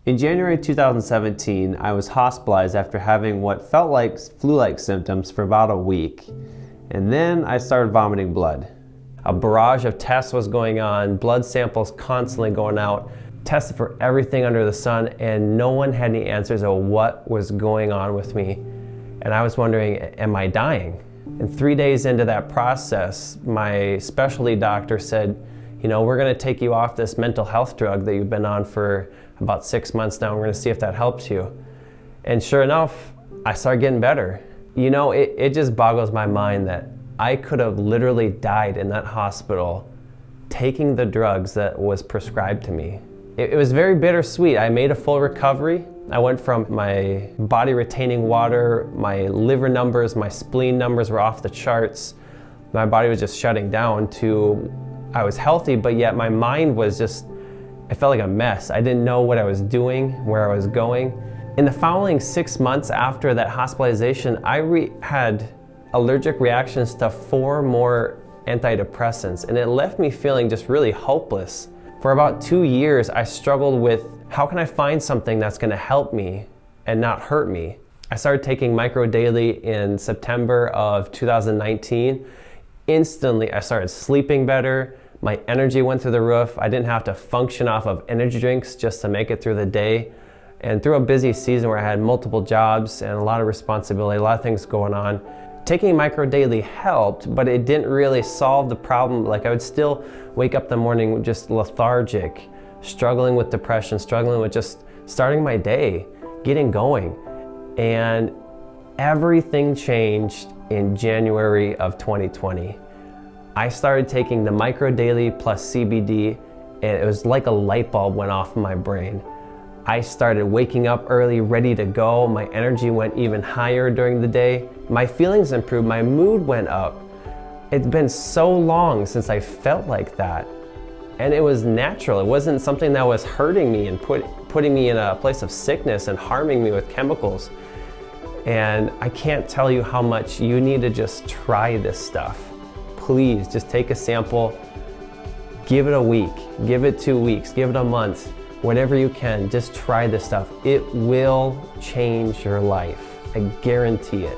In January 2017, I was hospitalized after having what felt like flu-like symptoms for about a week. And then I started vomiting blood. A barrage of tests was going on, blood samples constantly going out, tested for everything under the sun, and no one had any answers of what was going on with me. And I was wondering, am I dying? And 3 days into that process, my specialty doctor said, we're gonna take you off this mental health drug that you've been on for about 6 months now. We're gonna see if that helps you. And sure enough, I started getting better. It just boggles my mind that I could have literally died in that hospital taking the drugs that was prescribed to me. It was very bittersweet. I made a full recovery. I went from my body retaining water, my liver numbers, my spleen numbers were off the charts. My body was just shutting down to I was healthy, but yet my mind was just, it felt like a mess. I didn't know what I was doing, where I was going. In the following 6 months after that hospitalization, I had allergic reactions to 4 more antidepressants, and it left me feeling just really hopeless. For about 2 years, I struggled with how can I find something that's gonna help me and not hurt me. I started taking Micro Daily in September of 2019. Instantly, I started sleeping better. My energy went through the roof. I didn't have to function off of energy drinks just to make it through the day. And through a busy season where I had multiple jobs and a lot of responsibility, a lot of things going on, taking Micro Daily helped, but it didn't really solve the problem. Like I would still wake up in the morning just lethargic, struggling with depression, struggling with just starting my day, getting going. And everything changed in January of 2020. I started taking the Micro Daily plus CBD, and it was like a light bulb went off in my brain. I started waking up early, ready to go. My energy went even higher during the day. My feelings improved, my mood went up. It's been so long since I felt like that. And it was natural. It wasn't something that was hurting me and putting me in a place of sickness and harming me with chemicals. And I can't tell you how much you need to just try this stuff. Please just take a sample, give it a week, give it 2 weeks, give it a month, whatever you can, just try this stuff. It will change your life. I guarantee it.